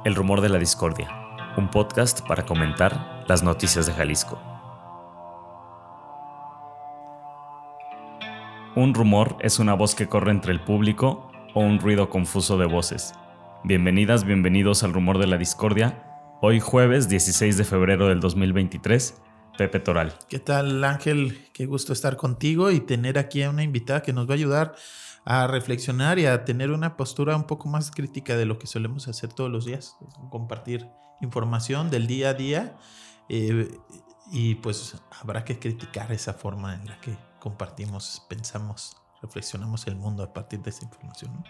El rumor de la discordia, un podcast para comentar las noticias de Jalisco. Un rumor es una voz que corre entre el público o un ruido confuso de voces. Bienvenidas, bienvenidos al rumor de la discordia. Hoy jueves 16 de febrero del 2023, Pepe Toral. ¿Qué tal, Ángel? Qué gusto estar contigo y tener aquí a una invitada que nos va a ayudar a reflexionar y a tener una postura un poco más crítica de lo que solemos hacer todos los días, compartir información del día a día y pues habrá que criticar esa forma en la que compartimos, pensamos, reflexionamos el mundo a partir de esa información, ¿no?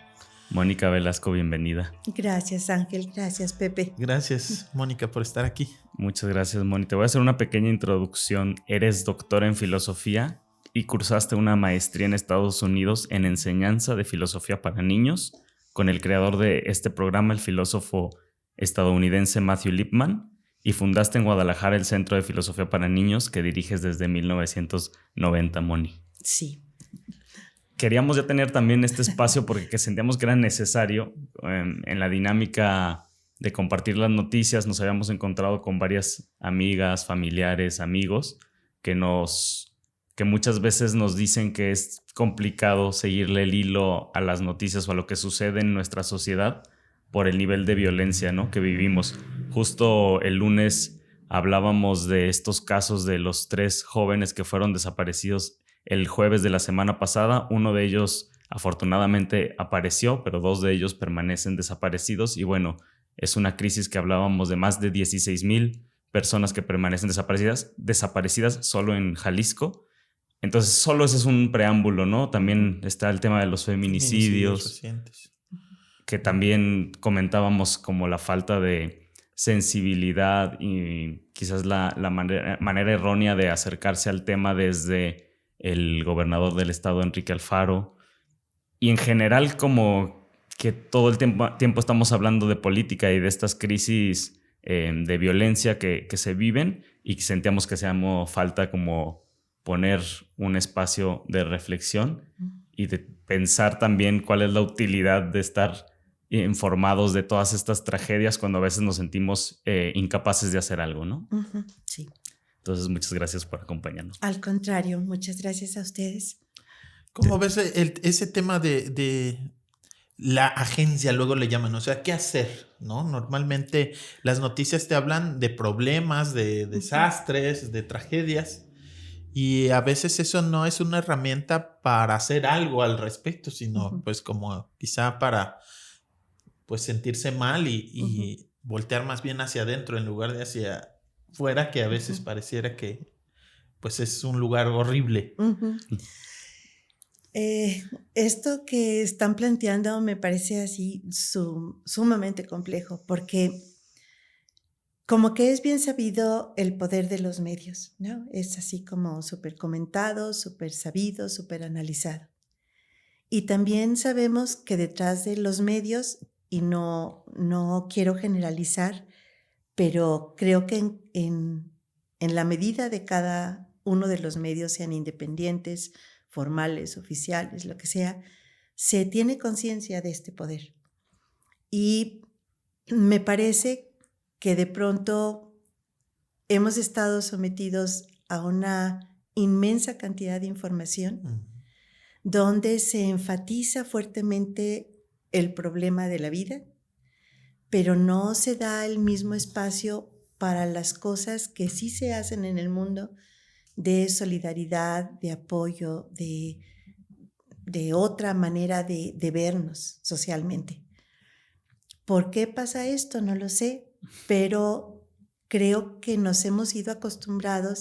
Mónica Velasco, bienvenida. Gracias, Ángel. Gracias, Pepe. Gracias, Mónica, por estar aquí. Muchas gracias, Moni. Te voy a hacer una pequeña introducción. Eres doctora en filosofía y cursaste una maestría en Estados Unidos en enseñanza de filosofía para niños con el creador de este programa, el filósofo estadounidense Matthew Lipman, y fundaste en Guadalajara el Centro de Filosofía para Niños que diriges desde 1990, Moni. Sí. Queríamos ya tener también este espacio porque sentíamos que era necesario en la dinámica de compartir las noticias. Nos habíamos encontrado con varias amigas, familiares, amigos que muchas veces nos dicen que es complicado seguirle el hilo a las noticias o a lo que sucede en nuestra sociedad por el nivel de violencia, ¿no?, que vivimos. Justo el lunes hablábamos de estos casos de los 3 jóvenes que fueron desaparecidos el jueves de la semana pasada. Uno de ellos afortunadamente apareció, pero 2 de ellos permanecen desaparecidos. Y bueno, es una crisis que hablábamos de más de 16,000 personas que permanecen desaparecidas solo en Jalisco. Entonces, solo ese es un preámbulo, ¿no? También está el tema de los feminicidios recientes, que también comentábamos, como la falta de sensibilidad y quizás la manera errónea de acercarse al tema desde el gobernador del estado, Enrique Alfaro, y en general como que todo el tiempo estamos hablando de política y de estas crisis de violencia que se viven, y que sentíamos que hacíamos falta como poner un espacio de reflexión y de pensar también cuál es la utilidad de estar informados de todas estas tragedias cuando a veces nos sentimos incapaces de hacer algo, ¿no? Uh-huh, sí. Entonces, muchas gracias por acompañarnos. Al contrario, muchas gracias a ustedes. ¿Cómo ves ese tema de la agencia, luego le llaman? O sea, ¿qué hacer? ¿No? Normalmente las noticias te hablan de problemas, de desastres, de tragedias, y a veces eso no es una herramienta para hacer algo al respecto, sino pues como quizá para pues sentirse mal y voltear más bien hacia adentro en lugar de hacia fuera, que a veces pareciera que pues es un lugar horrible. Esto que están planteando me parece así sumamente complejo, porque como que es bien sabido el poder de los medios, ¿no? Es así como súper comentado, súper sabido, súper analizado. Y también sabemos que detrás de los medios, y no quiero generalizar, pero creo que en la medida de cada uno de los medios, sean independientes, formales, oficiales, lo que sea, se tiene conciencia de este poder. Y me parece que de pronto hemos estado sometidos a una inmensa cantidad de información donde se enfatiza fuertemente el problema de la vida, pero no se da el mismo espacio para las cosas que sí se hacen en el mundo de solidaridad, de apoyo, de otra manera de vernos socialmente. ¿Por qué pasa esto? No lo sé, pero creo que nos hemos ido acostumbrando,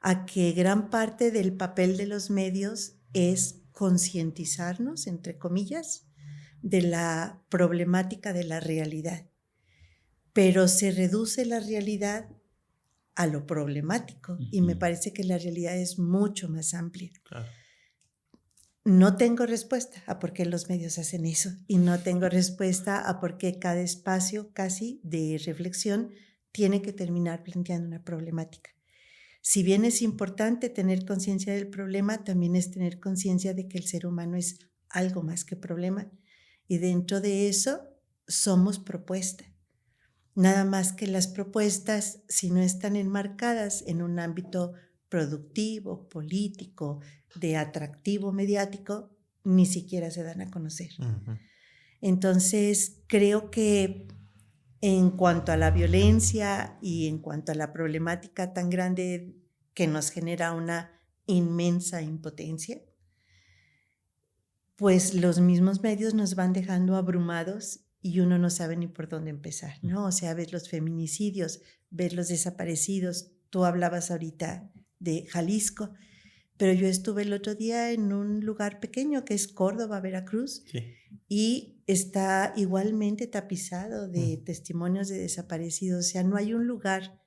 a que gran parte del papel de los medios es concientizarnos, entre comillas, de la problemática de la realidad, pero se reduce la realidad a lo problemático, y me parece que la realidad es mucho más amplia. Claro. No tengo respuesta a por qué los medios hacen eso, y no tengo respuesta a por qué cada espacio casi de reflexión tiene que terminar planteando una problemática. Si bien es importante tener conciencia del problema, también es tener conciencia de que el ser humano es algo más que problema, y dentro de eso somos propuesta. Nada más que las propuestas, si no están enmarcadas en un ámbito productivo, político, de atractivo mediático, ni siquiera se dan a conocer. Ujú. Entonces, creo que en cuanto a la violencia y en cuanto a la problemática tan grande que nos genera una inmensa impotencia, pues los mismos medios nos van dejando abrumados y uno no sabe ni por dónde empezar, ¿no? O sea, ves los feminicidios, ves los desaparecidos. Tú hablabas ahorita de Jalisco, pero yo estuve el otro día en un lugar pequeño que es Córdoba, Veracruz, Sí. y está igualmente tapizado de testimonios de desaparecidos. O sea, no hay un lugar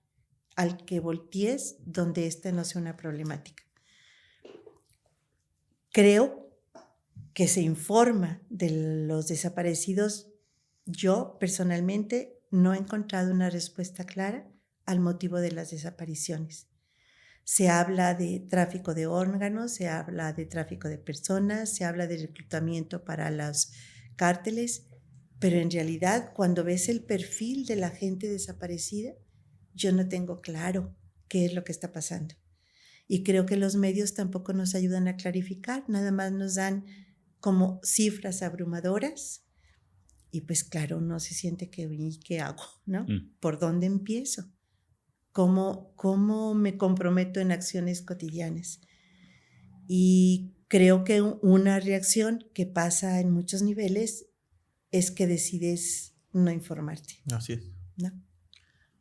al que voltees donde esta no sea una problemática. Creo que se informa de los desaparecidos. Yo personalmente no he encontrado una respuesta clara al motivo de las desapariciones. Se habla de tráfico de órganos, se habla de tráfico de personas, se habla de reclutamiento para los cárteles, pero en realidad cuando ves el perfil de la gente desaparecida, yo no tengo claro qué es lo que está pasando. Y creo que los medios tampoco nos ayudan a clarificar, nada más nos dan como cifras abrumadoras y pues claro, uno se siente que, ¿y qué hago? ¿No? ¿Por dónde empiezo? ¿Cómo me comprometo en acciones cotidianas? Y creo que una reacción que pasa en muchos niveles es que decides no informarte. Así es. ¿No?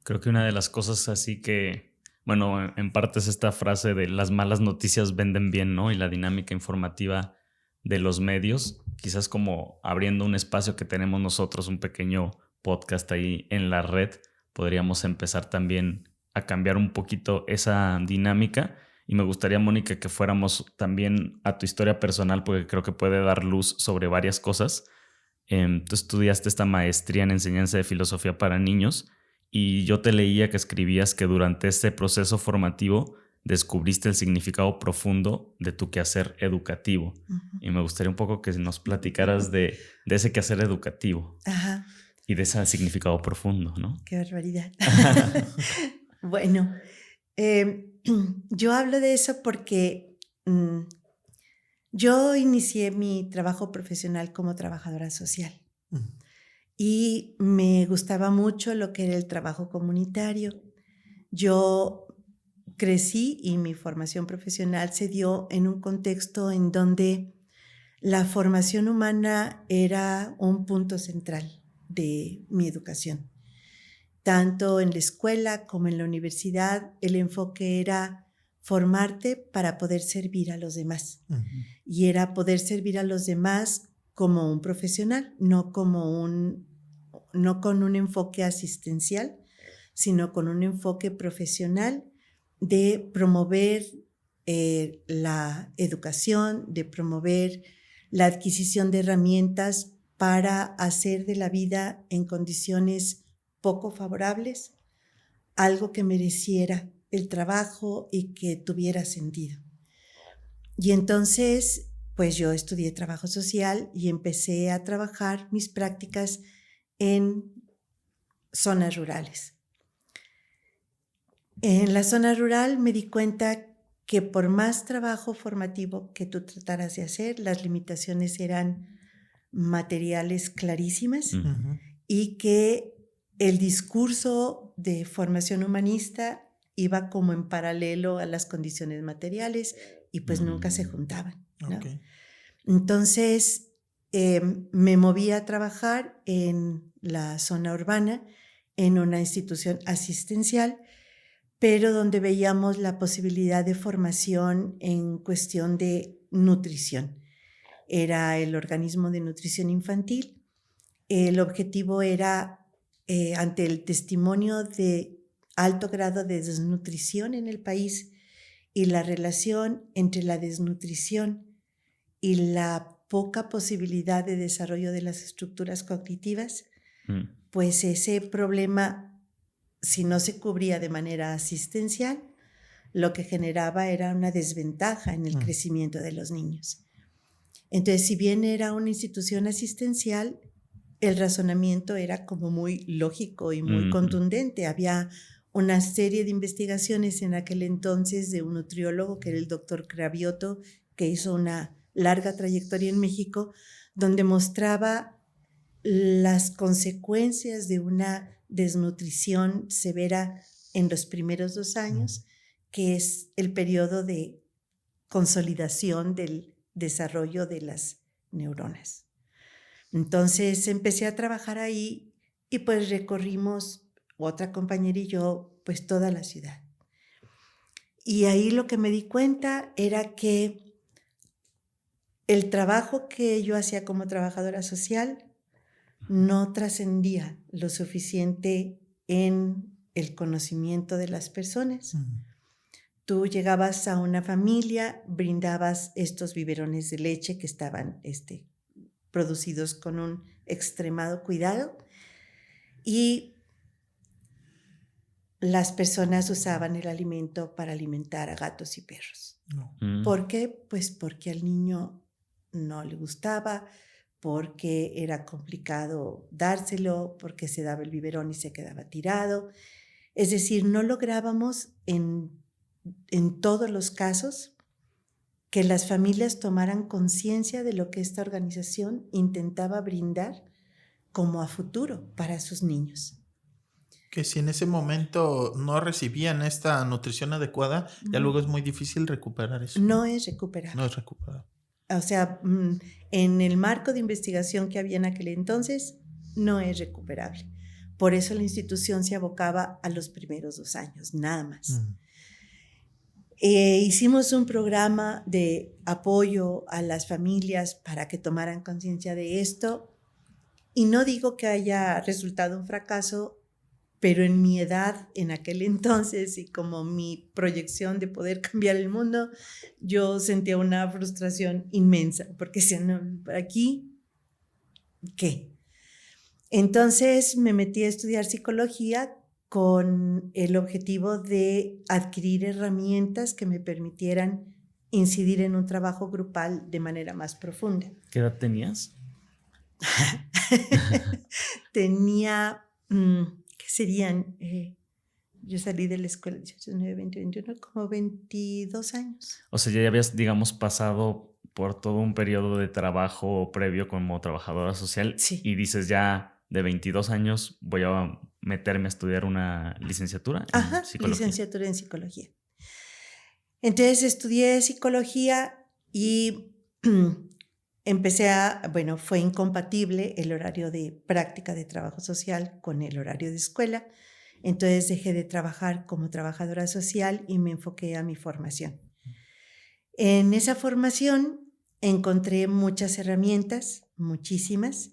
Creo que una de las cosas así que, bueno, en parte es esta frase de las malas noticias venden bien, ¿no? Y la dinámica informativa de los medios, quizás como abriendo un espacio que tenemos nosotros, un pequeño podcast ahí en la red, podríamos empezar también a cambiar un poquito esa dinámica. Y me gustaría, Mónica, que fuéramos también a tu historia personal, porque creo que puede dar luz sobre varias cosas. Tú estudiaste esta maestría en enseñanza de filosofía para niños y yo te leía que escribías que durante este proceso formativo descubriste el significado profundo de tu quehacer educativo. Uh-huh. Y me gustaría un poco que nos platicaras de ese quehacer educativo. Ajá. Y de ese significado profundo, ¿no? Qué barbaridad. Bueno, yo hablo de eso porque yo inicié mi trabajo profesional como trabajadora social y me gustaba mucho lo que era el trabajo comunitario. Yo crecí y mi formación profesional se dio en un contexto en donde la formación humana era un punto central de mi educación. Tanto en la escuela como en la universidad, el enfoque era formarte para poder servir a los demás. Uh-huh. Y era poder servir a los demás como un profesional, no con un enfoque asistencial, sino con un enfoque profesional de promover la educación, de promover la adquisición de herramientas para hacer de la vida en condiciones poco favorables algo que mereciera el trabajo y que tuviera sentido. Y entonces, pues yo estudié trabajo social y empecé a trabajar mis prácticas en zonas rurales. En la zona rural me di cuenta que por más trabajo formativo que tú trataras de hacer, las limitaciones eran materiales clarísimas uh-huh. y que el discurso de formación humanista iba como en paralelo a las condiciones materiales y pues nunca se juntaban, ¿no? Okay. Entonces me moví a trabajar en la zona urbana, en una institución asistencial, pero donde veíamos la posibilidad de formación en cuestión de nutrición. Era el organismo de nutrición infantil. El objetivo era, ante el testimonio de alto grado de desnutrición en el país y la relación entre la desnutrición y la poca posibilidad de desarrollo de las estructuras cognitivas, pues ese problema, si no se cubría de manera asistencial, lo que generaba era una desventaja en el crecimiento de los niños. Entonces, si bien era una institución asistencial, el razonamiento era como muy lógico y muy Ujú. contundente. Había una serie de investigaciones en aquel entonces de un nutriólogo que era el doctor Cravioto, que hizo una larga trayectoria en México, donde mostraba las consecuencias de una desnutrición severa en los primeros 2 años, que es el periodo de consolidación del desarrollo de las neuronas. Entonces empecé a trabajar ahí y pues recorrimos, otra compañera y yo, pues toda la ciudad. Y ahí lo que me di cuenta era que el trabajo que yo hacía como trabajadora social no trascendía lo suficiente en el conocimiento de las personas. Tú llegabas a una familia, brindabas estos biberones de leche que estaban producidos con un extremado cuidado y las personas usaban el alimento para alimentar a gatos y perros. No. ¿Por qué? Pues porque al niño no le gustaba, porque era complicado dárselo, porque se daba el biberón y se quedaba tirado. Es decir, no lográbamos en todos los casos que las familias tomaran conciencia de lo que esta organización intentaba brindar como a futuro para sus niños. Que si en ese momento no recibían esta nutrición adecuada, ya luego es muy difícil recuperar eso. No es recuperable. No es recuperable. O sea, en el marco de investigación que había en aquel entonces, no es recuperable. Por eso la institución se abocaba a los primeros 2 años, nada más. Hicimos un programa de apoyo a las familias para que tomaran conciencia de esto. Y no digo que haya resultado un fracaso, pero en mi edad, en aquel entonces, y como mi proyección de poder cambiar el mundo, yo sentía una frustración inmensa, porque si no, aquí, ¿qué? Entonces me metí a estudiar psicología con el objetivo de adquirir herramientas que me permitieran incidir en un trabajo grupal de manera más profunda. ¿Qué edad tenías? Tenía, ¿qué serían? Yo salí de la escuela 19, 20, 21, como 22 años. O sea, ya habías, digamos, pasado por todo un periodo de trabajo previo como trabajadora social. Sí. Y dices, ya de 22 años voy a meterme a estudiar una licenciatura en psicología. Licenciatura en psicología. Entonces estudié psicología y fue incompatible el horario de práctica de trabajo social con el horario de escuela. Entonces dejé de trabajar como trabajadora social y me enfoqué a mi formación. En esa formación encontré muchas herramientas, muchísimas,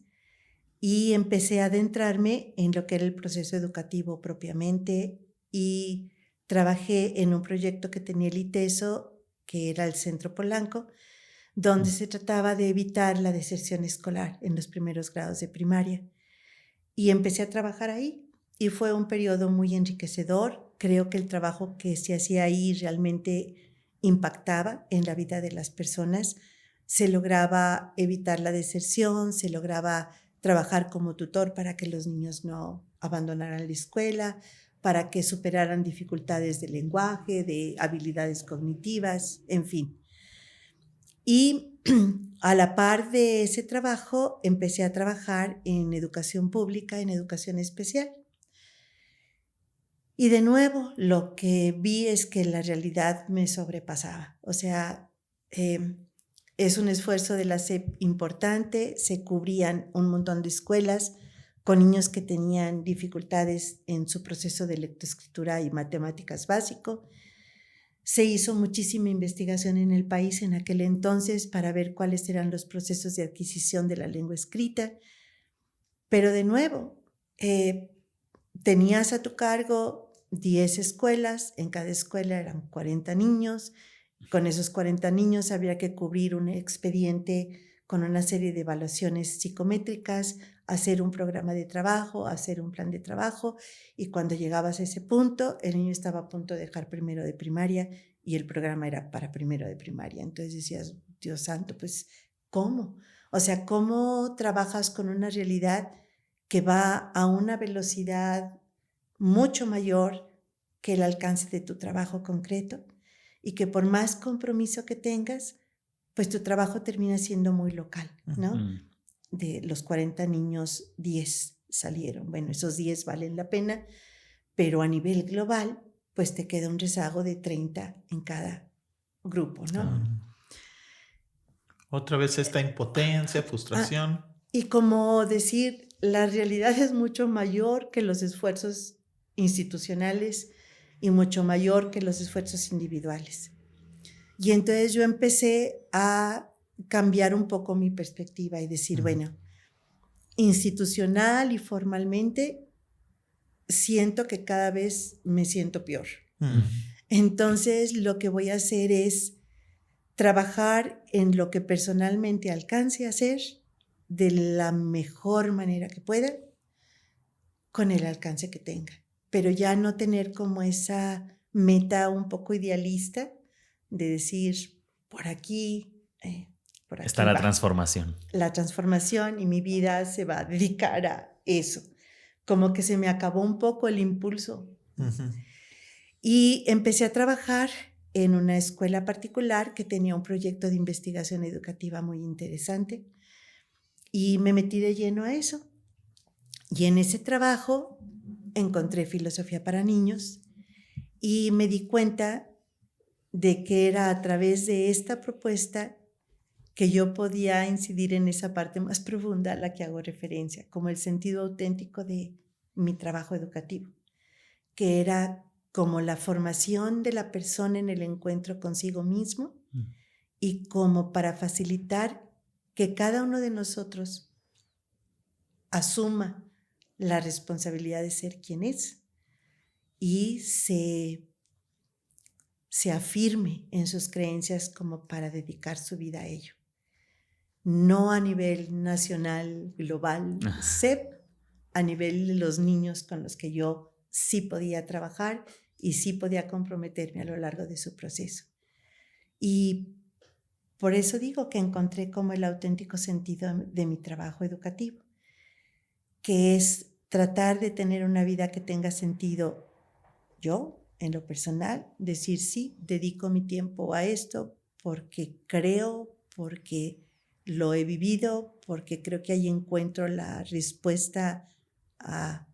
y empecé a adentrarme en lo que era el proceso educativo propiamente y trabajé en un proyecto que tenía el ITESO, que era el Centro Polanco, donde se trataba de evitar la deserción escolar en los primeros grados de primaria. Y empecé a trabajar ahí y fue un periodo muy enriquecedor. Creo que el trabajo que se hacía ahí realmente impactaba en la vida de las personas. Se lograba evitar la deserción, se lograba trabajar como tutor para que los niños no abandonaran la escuela, para que superaran dificultades de lenguaje, de habilidades cognitivas, en fin. Y a la par de ese trabajo, empecé a trabajar en educación pública, en educación especial. Y de nuevo, lo que vi es que la realidad me sobrepasaba. O sea, es un esfuerzo de la SEP importante, se cubrían un montón de escuelas con niños que tenían dificultades en su proceso de lectoescritura y matemáticas básico. Se hizo muchísima investigación en el país en aquel entonces para ver cuáles eran los procesos de adquisición de la lengua escrita. Pero de nuevo, tenías a tu cargo 10 escuelas, en cada escuela eran 40 niños. Con esos 40 niños había que cubrir un expediente con una serie de evaluaciones psicométricas, hacer un programa de trabajo, hacer un plan de trabajo, y cuando llegabas a ese punto, el niño estaba a punto de dejar primero de primaria y el programa era para primero de primaria. Entonces decías, Dios santo, pues, ¿cómo? O sea, ¿cómo trabajas con una realidad que va a una velocidad mucho mayor que el alcance de tu trabajo concreto y que por más compromiso que tengas, pues tu trabajo termina siendo muy local, ¿no? De los 40 niños, 10 salieron. Bueno, esos 10 valen la pena, pero a nivel global, pues te queda un rezago de 30 en cada grupo, ¿no? Otra vez esta impotencia, frustración. Y como decir, la realidad es mucho mayor que los esfuerzos institucionales y mucho mayor que los esfuerzos individuales. Y entonces yo empecé a cambiar un poco mi perspectiva y decir, bueno, institucional y formalmente siento que cada vez me siento peor. Entonces lo que voy a hacer es trabajar en lo que personalmente alcance a hacer de la mejor manera que pueda, con el alcance que tenga, pero ya no tener como esa meta un poco idealista de decir, por aquí está la va transformación. La transformación y mi vida se va a dedicar a eso. Como que se me acabó un poco el impulso. Y empecé a trabajar en una escuela particular que tenía un proyecto de investigación educativa muy interesante y me metí de lleno a eso. Y en ese trabajo encontré filosofía para niños y me di cuenta de que era a través de esta propuesta que yo podía incidir en esa parte más profunda a la que hago referencia, como el sentido auténtico de mi trabajo educativo, que era como la formación de la persona en el encuentro consigo mismo y como para facilitar que cada uno de nosotros asuma la responsabilidad de ser quien es y se afirme en sus creencias como para dedicar su vida a ello. No a nivel nacional, global, CEP, a nivel de los niños con los que yo sí podía trabajar y sí podía comprometerme a lo largo de su proceso. Y por eso digo que encontré como el auténtico sentido de mi trabajo educativo, que es tratar de tener una vida que tenga sentido yo, en lo personal, decir sí, dedico mi tiempo a esto porque creo, porque lo he vivido, porque creo que ahí encuentro la respuesta a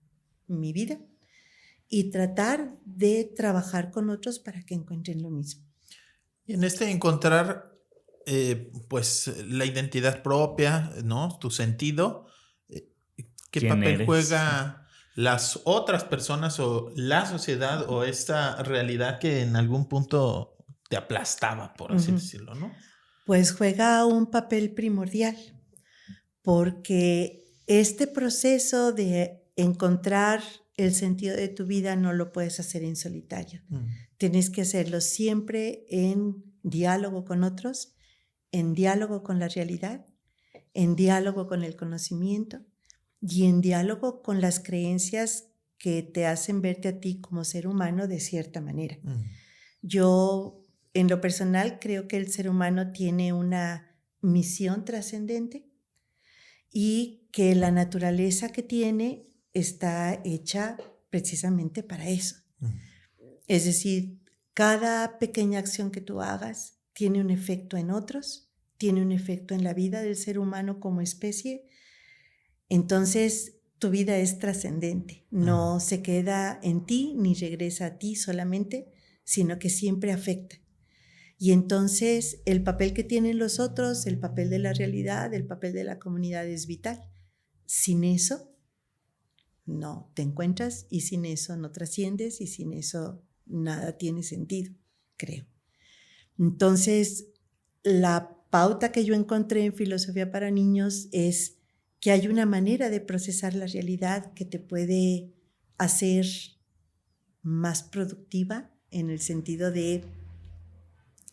mi vida y tratar de trabajar con otros para que encuentren lo mismo. Y en encontrar, pues, la identidad propia, ¿no? Tu sentido, ¿qué papel juega las otras personas o la sociedad o esta realidad que en algún punto te aplastaba, por así decirlo, ¿no? Pues juega un papel primordial, porque este proceso de encontrar el sentido de tu vida no lo puedes hacer en solitario. Tienes que hacerlo siempre en diálogo con otros, en diálogo con la realidad, en diálogo con el conocimiento y en diálogo con las creencias que te hacen verte a ti como ser humano de cierta manera. Yo, en lo personal, creo que el ser humano tiene una misión trascendente y que la naturaleza que tiene está hecha precisamente para eso. Es decir, cada pequeña acción que tú hagas tiene un efecto en otros, tiene un efecto en la vida del ser humano como especie. Entonces, tu vida es trascendente, no se queda en ti ni regresa a ti solamente, sino que siempre afecta. Y entonces el papel que tienen los otros, el papel de la realidad, el papel de la comunidad es vital. Sin eso no te encuentras y sin eso no trasciendes y sin eso nada tiene sentido, creo. Entonces, la pauta que yo encontré en Filosofía para Niños es que hay una manera de procesar la realidad que te puede hacer más productiva en el sentido de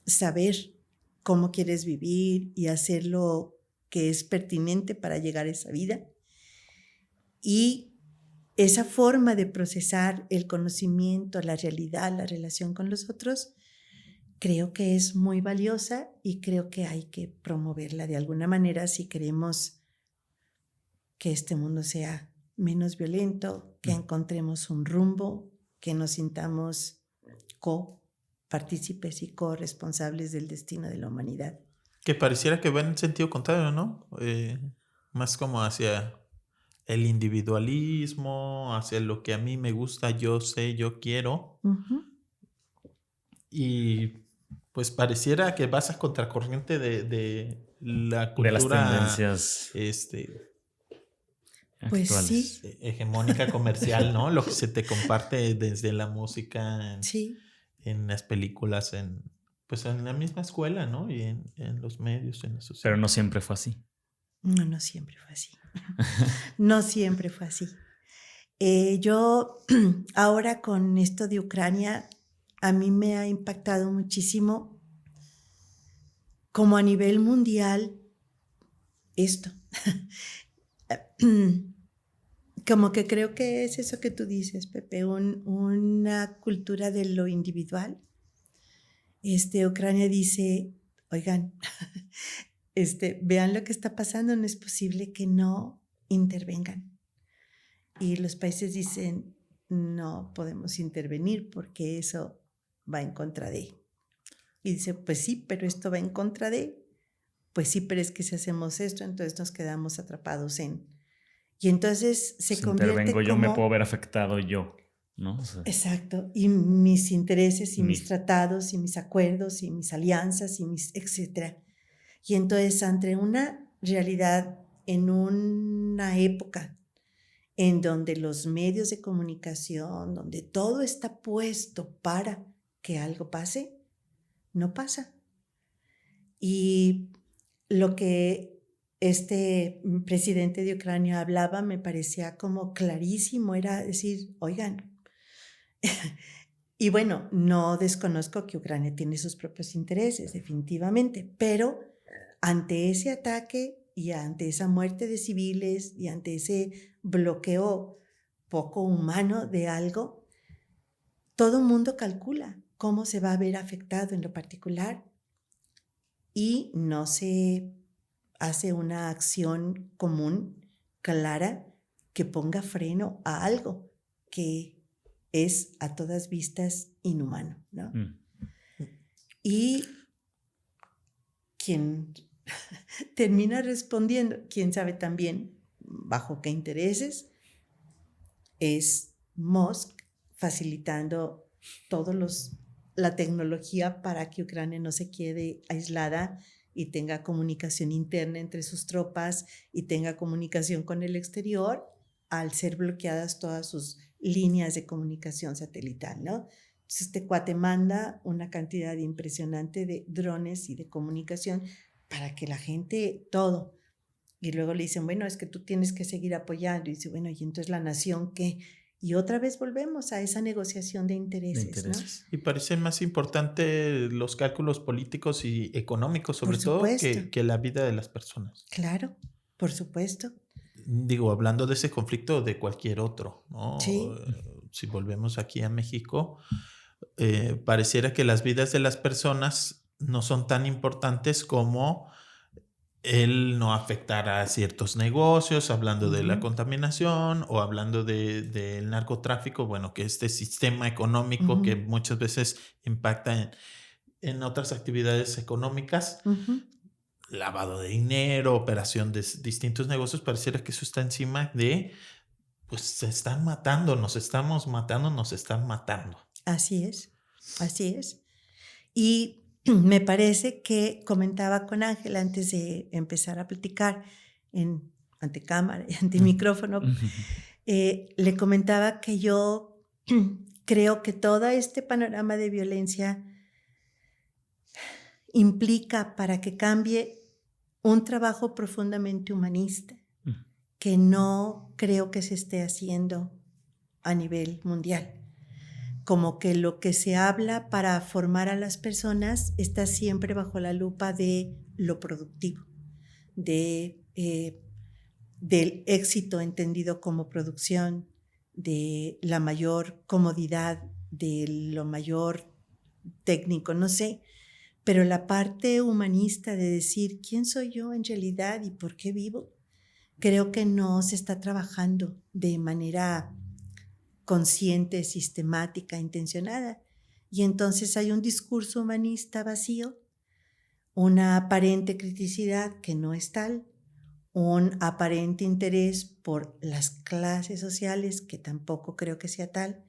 saber cómo quieres vivir y hacer lo que es pertinente para llegar a esa vida. Y esa forma de procesar el conocimiento, la realidad, la relación con los otros, creo que es muy valiosa y creo que hay que promoverla de alguna manera si queremos que este mundo sea menos violento, que encontremos un rumbo, que nos sintamos partícipes y corresponsables del destino de la humanidad. Que pareciera que va en sentido contrario, ¿no? Más como hacia el individualismo, hacia lo que a mí me gusta, yo sé, yo quiero. Uh-huh. Y pues pareciera que vas a contracorriente de la De las cultura tendencias Pues actuales. sí, hegemónica comercial, ¿no? Lo que se te comparte desde la música, sí. en las películas, pues en la misma escuela, ¿no? Y en los medios, en la sociedad. Pero no siempre fue así. No siempre fue así. No siempre fue así. Yo ahora con esto de Ucrania, a mí me ha impactado muchísimo como a nivel mundial esto. Como que creo que es eso que tú dices, Pepe, una cultura de lo individual. Ucrania dice, oigan, vean lo que está pasando, no es posible que no intervengan. Y los países dicen, no podemos intervenir porque eso va en contra de. Y dice, pues sí, pero esto va en contra de. Pues sí, pero es que si hacemos esto, entonces nos quedamos atrapados en. Y entonces se convierte intervengo como. yo, me puedo ver afectado yo, ¿no? O sea, Exacto. Y mis intereses y mis tratados y mis acuerdos y mis alianzas y mis etcétera. Y entonces ante una realidad en una época en donde los medios de comunicación, donde todo está puesto para que algo pase, no pasa. Y lo que este presidente de Ucrania hablaba me parecía como clarísimo, era decir, oigan, y bueno, no desconozco que Ucrania tiene sus propios intereses, definitivamente, pero ante ese ataque y ante esa muerte de civiles y ante ese bloqueo poco humano de algo, todo el mundo calcula cómo se va a ver afectado en lo particular y no se hace una acción común, clara, que ponga freno a algo que es a todas vistas inhumano, ¿no? Y quien termina respondiendo, quién sabe también bajo qué intereses, es Musk facilitando la tecnología para que Ucrania no se quede aislada y tenga comunicación interna entre sus tropas y tenga comunicación con el exterior al ser bloqueadas todas sus líneas de comunicación satelital, ¿no? Entonces este cuate manda una cantidad impresionante de drones y de comunicación para que la gente, todo. Y luego le dicen, bueno, es que tú tienes que seguir apoyando. Y dice, bueno, ¿y entonces la nación qué? Y otra vez volvemos a esa negociación de intereses, ¿no? Y parecen más importantes los cálculos políticos y económicos, sobre todo, que la vida de las personas. Claro, por supuesto. Digo, hablando de ese conflicto de cualquier otro, ¿no? Sí. Si volvemos aquí a México, pareciera que las vidas de las personas no son tan importantes como el no afectar a ciertos negocios, hablando de la contaminación o hablando del narcotráfico, bueno, que este sistema económico que muchas veces impacta en otras actividades económicas, lavado de dinero, operación de distintos negocios, pareciera que eso está encima de, pues se están matando, nos estamos matando, nos están matando. Así es, así es. Y me parece que comentaba con Ángel antes de empezar a platicar ante cámara y ante micrófono, le comentaba que yo creo que todo este panorama de violencia implica para que cambie un trabajo profundamente humanista que no creo que se esté haciendo a nivel mundial. Como que lo que se habla para formar a las personas está siempre bajo la lupa de lo productivo, del éxito entendido como producción, de la mayor comodidad, de lo mayor técnico, no sé, pero la parte humanista de decir quién soy yo en realidad y por qué vivo, creo que no se está trabajando de manera consciente, sistemática, intencionada. Y entonces hay un discurso humanista vacío, una aparente criticidad que no es tal, un aparente interés por las clases sociales que tampoco creo que sea tal.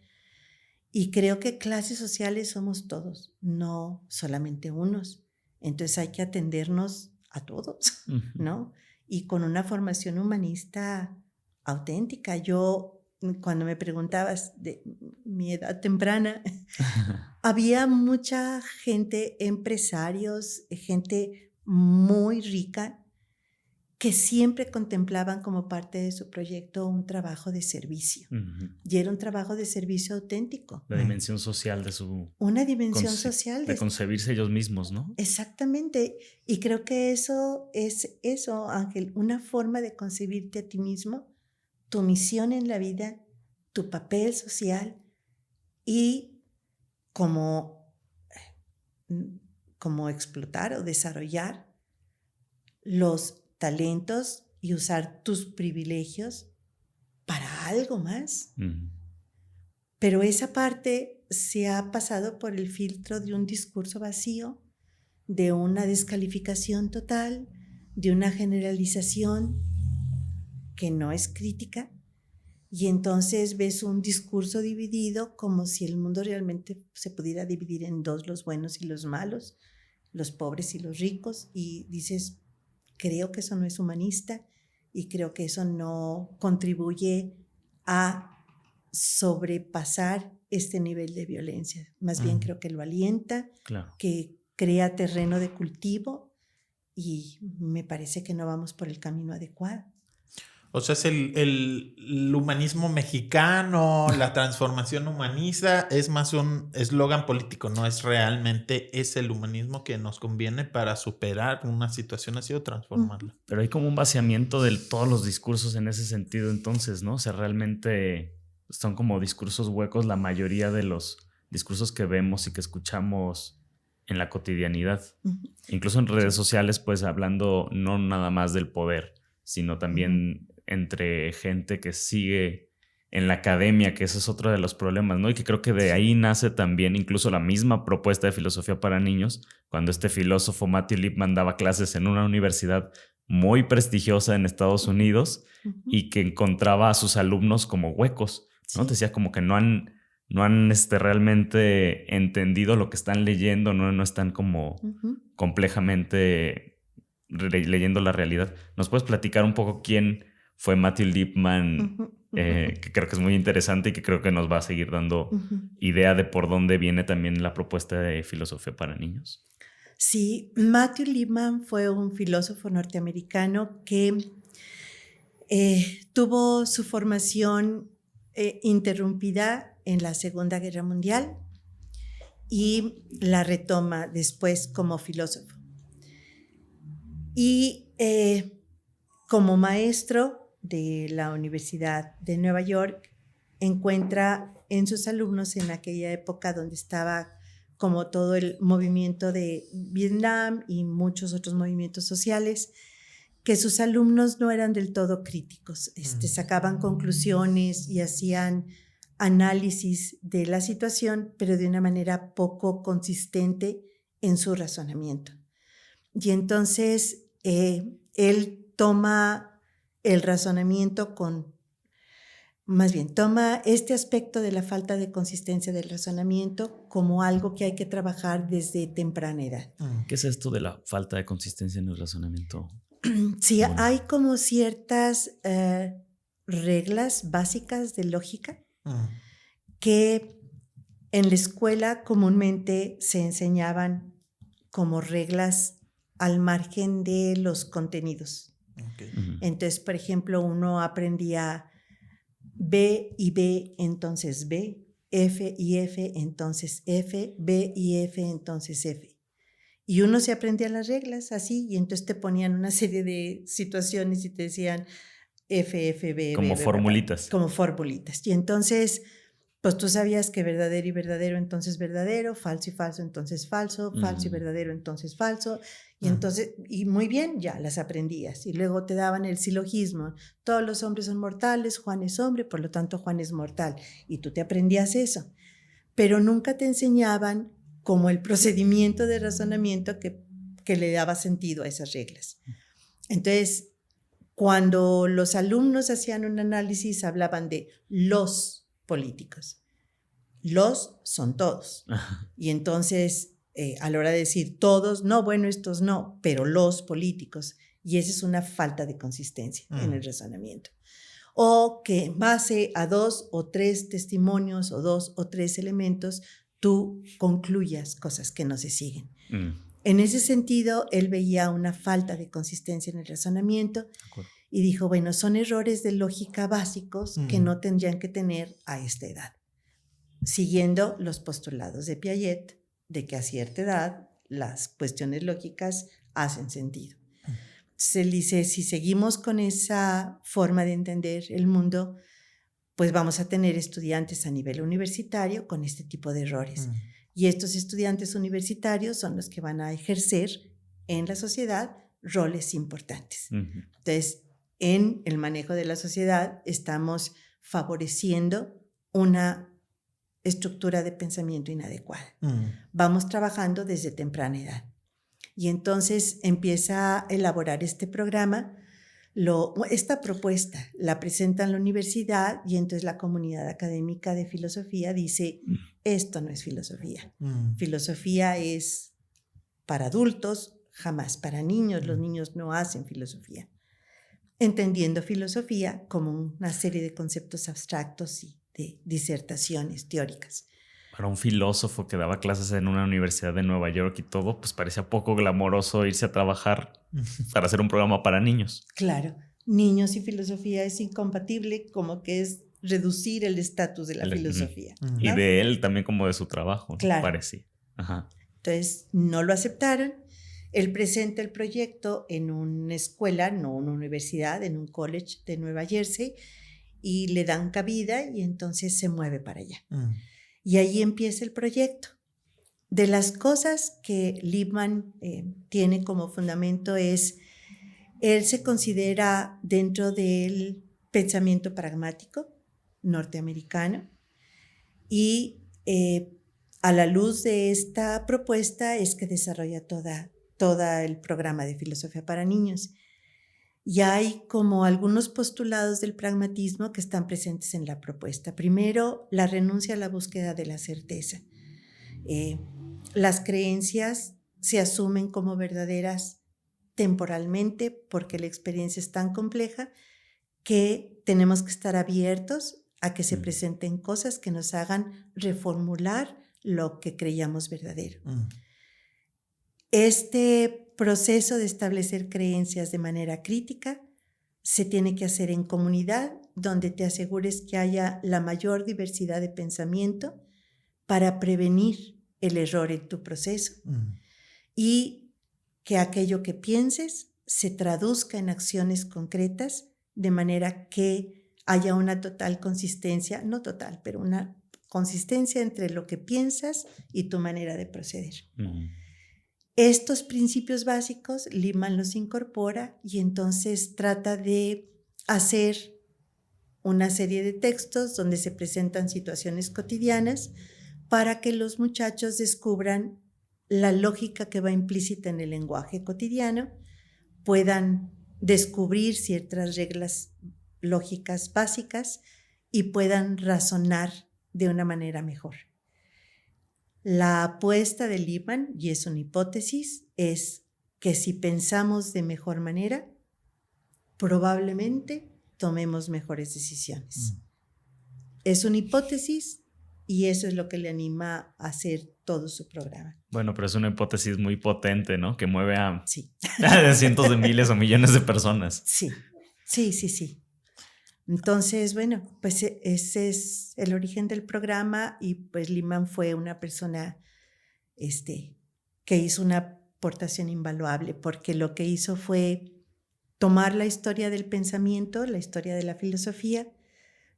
Y creo que clases sociales somos todos, no solamente unos. Entonces hay que atendernos a todos, ¿no? Y con una formación humanista auténtica. Yo, cuando me preguntabas de mi edad temprana, había mucha gente, empresarios, gente muy rica, que siempre contemplaban como parte de su proyecto un trabajo de servicio. Y era un trabajo de servicio auténtico. La dimensión social de su... Una dimensión social. De concebirse ellos mismos, ¿no? Exactamente. Y creo que eso es eso, Ángel, una forma de concebirte a ti mismo, tu misión en la vida, tu papel social y como explotar o desarrollar los talentos y usar tus privilegios para algo más. Pero esa parte se ha pasado por el filtro de un discurso vacío, de una descalificación total, de una generalización que no es crítica, y entonces ves un discurso dividido como si el mundo realmente se pudiera dividir en dos, los buenos y los malos, los pobres y los ricos, y dices, creo que eso no es humanista y creo que eso no contribuye a sobrepasar este nivel de violencia. Más bien creo que lo alienta, que crea terreno de cultivo y me parece que no vamos por el camino adecuado. O sea, es el humanismo mexicano, la transformación humanista, es más un eslogan político, no es realmente el humanismo que nos conviene para superar una situación así o transformarla. Pero hay como un vaciamiento de todos los discursos en ese sentido entonces, ¿no? O sea, realmente son como discursos huecos la mayoría de los discursos que vemos y que escuchamos en la cotidianidad. Incluso en redes sociales, pues hablando no nada más del poder, sino también entre gente que sigue en la academia, que ese es otro de los problemas, ¿no? Y que creo que de ahí nace también incluso la misma propuesta de filosofía para niños, cuando este filósofo Matthew Lipman daba clases en una universidad muy prestigiosa en Estados Unidos y que encontraba a sus alumnos como huecos, ¿no? Decía como que no han realmente entendido lo que están leyendo, no están como complejamente leyendo la realidad. ¿Nos puedes platicar un poco quién fue Matthew Lipman? Que creo que es muy interesante y que creo que nos va a seguir dando idea de por dónde viene también la propuesta de filosofía para niños. Sí, Matthew Lipman fue un filósofo norteamericano que tuvo su formación interrumpida en la Segunda Guerra Mundial y la retoma después como filósofo. Y como maestro de la Universidad de Nueva York, encuentra en sus alumnos en aquella época donde estaba como todo el movimiento de Vietnam y muchos otros movimientos sociales, que sus alumnos no eran del todo críticos, sacaban conclusiones y hacían análisis de la situación, pero de una manera poco consistente en su razonamiento. Y entonces él toma el razonamiento toma este aspecto de la falta de consistencia del razonamiento como algo que hay que trabajar desde temprana edad. ¿Qué es esto de la falta de consistencia en el razonamiento? Sí, hay como ciertas reglas básicas de lógica que en la escuela comúnmente se enseñaban como reglas al margen de los contenidos. Entonces, por ejemplo, uno aprendía B y B, entonces B, F y F, entonces F, B y F, entonces F. Y uno se aprendía las reglas así, y entonces te ponían una serie de situaciones y te decían F, F, B, como B, formulitas. Como formulitas. Y entonces pues tú sabías que verdadero y verdadero, entonces verdadero, falso y falso, entonces falso, falso y verdadero, entonces falso. Y entonces, y muy bien, ya las aprendías. Y luego te daban el silogismo. Todos los hombres son mortales, Juan es hombre, por lo tanto Juan es mortal. Y tú te aprendías eso. Pero nunca te enseñaban como el procedimiento de razonamiento que le daba sentido a esas reglas. Entonces, cuando los alumnos hacían un análisis, hablaban de los políticos. Los son todos. Y entonces, a la hora de decir todos, no, bueno, estos no, pero los políticos. Y esa es una falta de consistencia en el razonamiento. O que en base a 2 o 3 testimonios o 2 o 3 elementos, tú concluyas cosas que no se siguen. En ese sentido, él veía una falta de consistencia en el razonamiento y dijo, bueno, son errores de lógica básicos que no tendrían que tener a esta edad, siguiendo los postulados de Piaget de que a cierta edad las cuestiones lógicas hacen sentido. Se dice, si seguimos con esa forma de entender el mundo, pues vamos a tener estudiantes a nivel universitario con este tipo de errores. Y estos estudiantes universitarios son los que van a ejercer en la sociedad roles importantes. Entonces, en el manejo de la sociedad estamos favoreciendo una estructura de pensamiento inadecuada. Vamos trabajando desde temprana edad. Y entonces empieza a elaborar este programa. Esta propuesta la presenta en la universidad y entonces la comunidad académica de filosofía dice, esto no es filosofía. Filosofía es para adultos, jamás para niños. Los niños no hacen filosofía. Entendiendo filosofía como una serie de conceptos abstractos y de disertaciones teóricas. Para un filósofo que daba clases en una universidad de Nueva York y todo, pues parecía poco glamoroso irse a trabajar para hacer un programa para niños. Claro, niños y filosofía es incompatible, como que es reducir el estatus de la filosofía. ¿No? Y de él también como de su trabajo, claro. Parecía. Ajá. Entonces no lo aceptaron. Él presenta el proyecto en una escuela, no una universidad, en un college de Nueva Jersey, y le dan cabida y entonces se mueve para allá. Y ahí empieza el proyecto. De las cosas que Lippmann tiene como fundamento es, él se considera dentro del pensamiento pragmático norteamericano y a la luz de esta propuesta es que desarrolla todo el programa de filosofía para niños. Y hay como algunos postulados del pragmatismo que están presentes en la propuesta. Primero, la renuncia a la búsqueda de la certeza. Las creencias se asumen como verdaderas temporalmente porque la experiencia es tan compleja que tenemos que estar abiertos a que se presenten cosas que nos hagan reformular lo que creíamos verdadero. Este proceso de establecer creencias de manera crítica se tiene que hacer en comunidad, donde te asegures que haya la mayor diversidad de pensamiento para prevenir el error en tu proceso y que aquello que pienses se traduzca en acciones concretas de manera que haya una total consistencia, no total, pero una consistencia entre lo que piensas y tu manera de proceder. Estos principios básicos, Lippmann los incorpora y entonces trata de hacer una serie de textos donde se presentan situaciones cotidianas para que los muchachos descubran la lógica que va implícita en el lenguaje cotidiano, puedan descubrir ciertas reglas lógicas básicas y puedan razonar de una manera mejor. La apuesta de Lippmann, y es una hipótesis, es que si pensamos de mejor manera, probablemente tomemos mejores decisiones. Es una hipótesis y eso es lo que le anima a hacer todo su programa. Bueno, pero es una hipótesis muy potente, ¿no? Que mueve a sí. cientos de miles o millones de personas. Sí. Entonces, bueno, pues ese es el origen del programa y pues Lippmann fue una persona que hizo una aportación invaluable porque lo que hizo fue tomar la historia del pensamiento, la historia de la filosofía,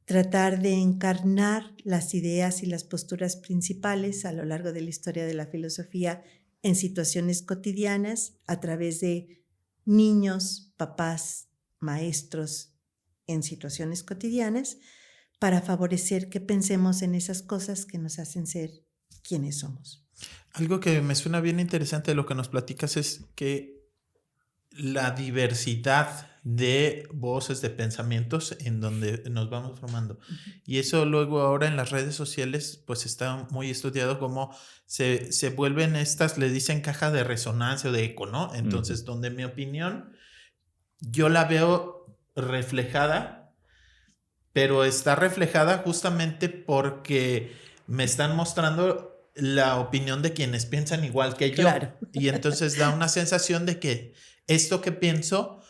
tratar de encarnar las ideas y las posturas principales a lo largo de la historia de la filosofía en situaciones cotidianas a través de niños, papás, maestros en situaciones cotidianas para favorecer que pensemos en esas cosas que nos hacen ser quienes somos. Algo que me suena bien interesante de lo que nos platicas es que la diversidad de voces, de pensamientos en donde nos vamos formando. Y eso luego ahora en las redes sociales pues está muy estudiado como se vuelven estas, le dicen caja de resonancia o de eco, ¿no? Entonces, donde mi opinión yo la veo reflejada, pero está reflejada justamente porque me están mostrando la opinión de quienes piensan igual que yo. Claro. Y entonces da una sensación de que esto que pienso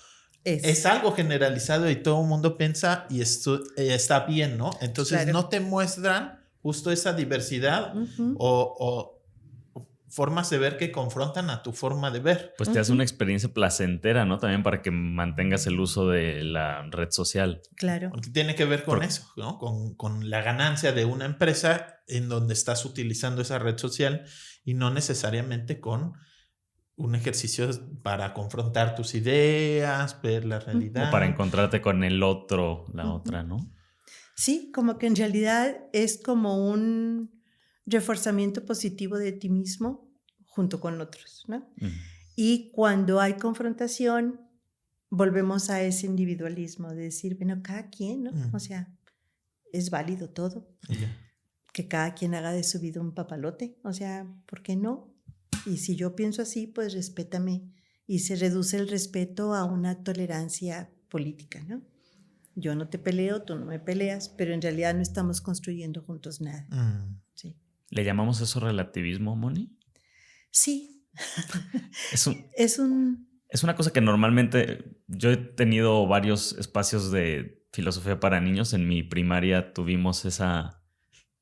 es algo generalizado y todo el mundo piensa y esto está bien, ¿no? Entonces claro. no te muestran justo esa diversidad o formas de ver que confrontan a tu forma de ver. Pues te hace una experiencia placentera, ¿no? También para que mantengas el uso de la red social. Claro. Porque tiene que ver con eso, ¿no? Con la ganancia de una empresa en donde estás utilizando esa red social y no necesariamente con un ejercicio para confrontar tus ideas, ver la realidad. O para encontrarte con el otro, la otra, ¿no? Sí, como que en realidad es como un reforzamiento positivo de ti mismo junto con otros, ¿no? Y cuando hay confrontación, volvemos a ese individualismo de decir, bueno, cada quien, ¿no? O sea, es válido todo. Que cada quien haga de su vida un papalote, o sea, ¿por qué no? Y si yo pienso así, pues respétame. Y se reduce el respeto a una tolerancia política, ¿no? Yo no te peleo, tú no me peleas, pero en realidad no estamos construyendo juntos nada. Sí. ¿Le llamamos eso relativismo, Moni? Sí. Es una cosa que normalmente yo he tenido varios espacios de filosofía para niños. En mi primaria tuvimos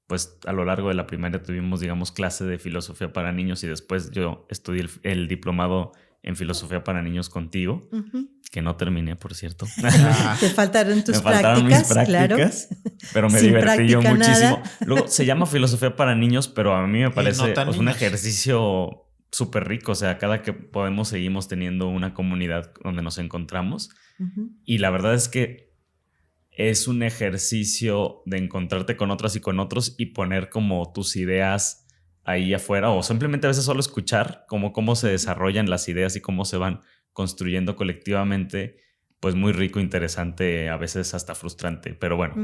pues a lo largo de la primaria tuvimos, digamos, clase de filosofía para niños y después yo estudié el diplomado en filosofía para niños contigo, que no terminé, por cierto. Te faltaron tus faltaron mis prácticas, claro. Pero me divertí yo muchísimo. Nada. Luego se llama filosofía para niños, pero a mí me parece pues, un ejercicio súper rico. O sea, cada que podemos seguimos teniendo una comunidad donde nos encontramos. Y la verdad es que es un ejercicio de encontrarte con otras y con otros y poner como tus ideas ahí afuera o simplemente a veces solo escuchar cómo se desarrollan las ideas y cómo se van construyendo colectivamente, pues muy rico, interesante, a veces hasta frustrante. Pero bueno,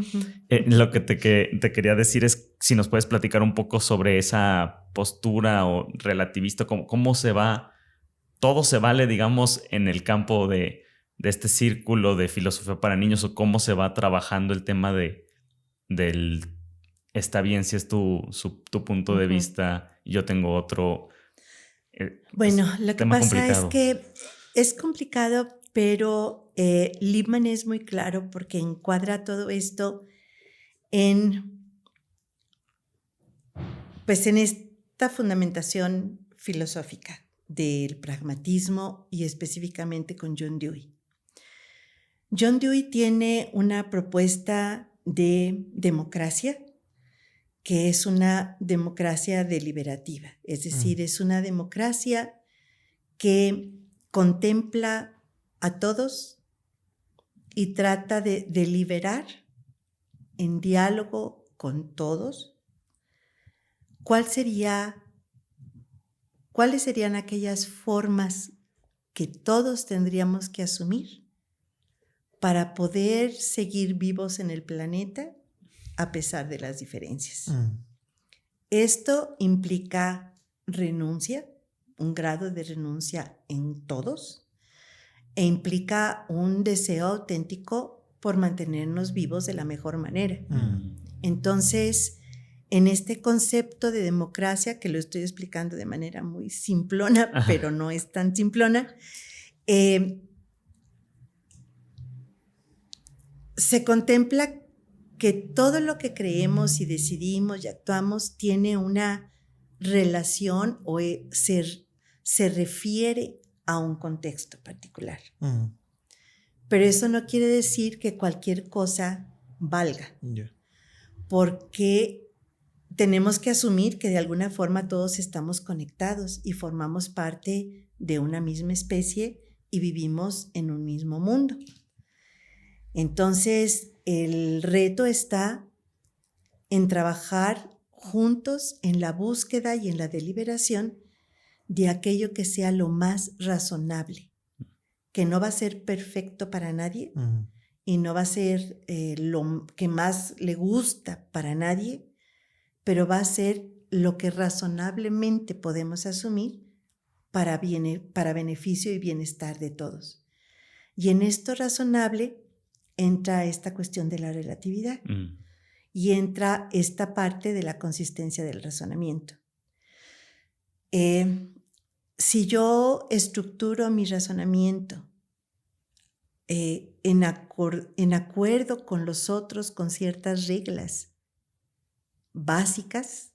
lo que te quería decir es si nos puedes platicar un poco sobre esa postura o relativista, cómo se va, todo se vale, digamos, en el campo de este círculo de filosofía para niños o cómo se va trabajando el tema del está bien si es tu punto de vista y yo tengo otro. Bueno, lo que pasa es que es complicado, pero Lippmann es muy claro porque encuadra todo esto en esta fundamentación filosófica del pragmatismo y específicamente con John Dewey. John Dewey tiene una propuesta de democracia que es una democracia deliberativa, es decir, es una democracia que contempla a todos y trata de deliberar en diálogo con todos cuáles serían aquellas formas que todos tendríamos que asumir para poder seguir vivos en el planeta a pesar de las diferencias. Esto implica renuncia, un grado de renuncia en todos, e implica un deseo auténtico por mantenernos vivos de la mejor manera. Entonces, en este concepto de democracia, que lo estoy explicando de manera muy simplona, pero no es tan simplona, se contempla que todo lo que creemos y decidimos y actuamos tiene una relación o se refiere a un contexto particular. Pero eso no quiere decir que cualquier cosa valga. Ya. Porque tenemos que asumir que de alguna forma todos estamos conectados y formamos parte de una misma especie y vivimos en un mismo mundo. Entonces, el reto está en trabajar juntos en la búsqueda y en la deliberación de aquello que sea lo más razonable, que no va a ser perfecto para nadie y no va a ser lo que más le gusta para nadie, pero va a ser lo que razonablemente podemos asumir para beneficio y bienestar de todos. Y en esto razonable entra esta cuestión de la relatividad y entra esta parte de la consistencia del razonamiento. Si yo estructuro mi razonamiento en acuerdo con los otros, con ciertas reglas básicas,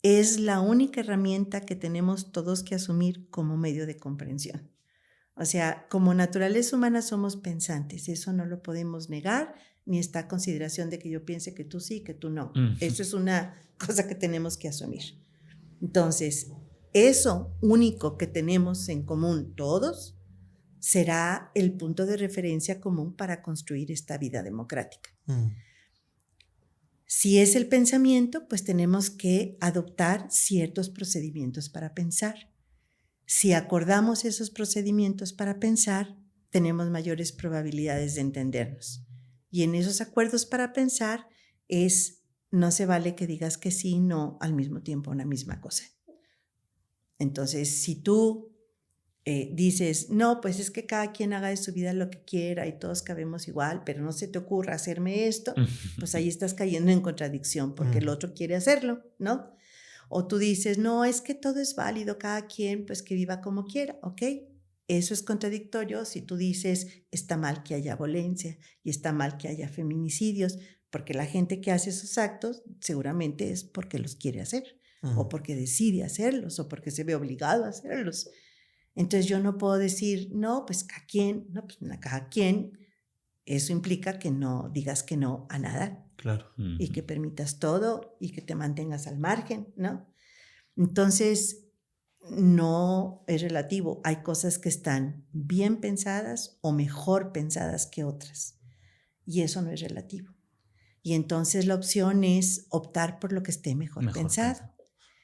es la única herramienta que tenemos todos que asumir como medio de comprensión. O sea, como naturaleza humana somos pensantes, eso no lo podemos negar, ni está a consideración de que yo piense que tú sí, que tú no. Eso es una cosa que tenemos que asumir. Entonces, eso único que tenemos en común todos será el punto de referencia común para construir esta vida democrática. Si es el pensamiento, pues tenemos que adoptar ciertos procedimientos para pensar. Si acordamos esos procedimientos para pensar, tenemos mayores probabilidades de entendernos. Y en esos acuerdos para pensar no se vale que digas que sí y no al mismo tiempo una misma cosa. Entonces, si tú dices, no, pues es que cada quien haga de su vida lo que quiera y todos cabemos igual, pero no se te ocurra hacerme esto, pues ahí estás cayendo en contradicción porque el otro quiere hacerlo, ¿no? O tú dices, no, es que todo es válido, cada quien pues que viva como quiera, ¿ok? Eso es contradictorio si tú dices, está mal que haya violencia y está mal que haya feminicidios, porque la gente que hace esos actos seguramente es porque los quiere hacer, o porque decide hacerlos, o porque se ve obligado a hacerlos. Entonces yo no puedo decir, no, pues cada quien, eso implica que no digas que no a nada. Claro. Y que permitas todo y que te mantengas al margen, ¿no? Entonces, no es relativo. Hay cosas que están bien pensadas o mejor pensadas que otras. Y eso no es relativo. Y entonces la opción es optar por lo que esté mejor pensado.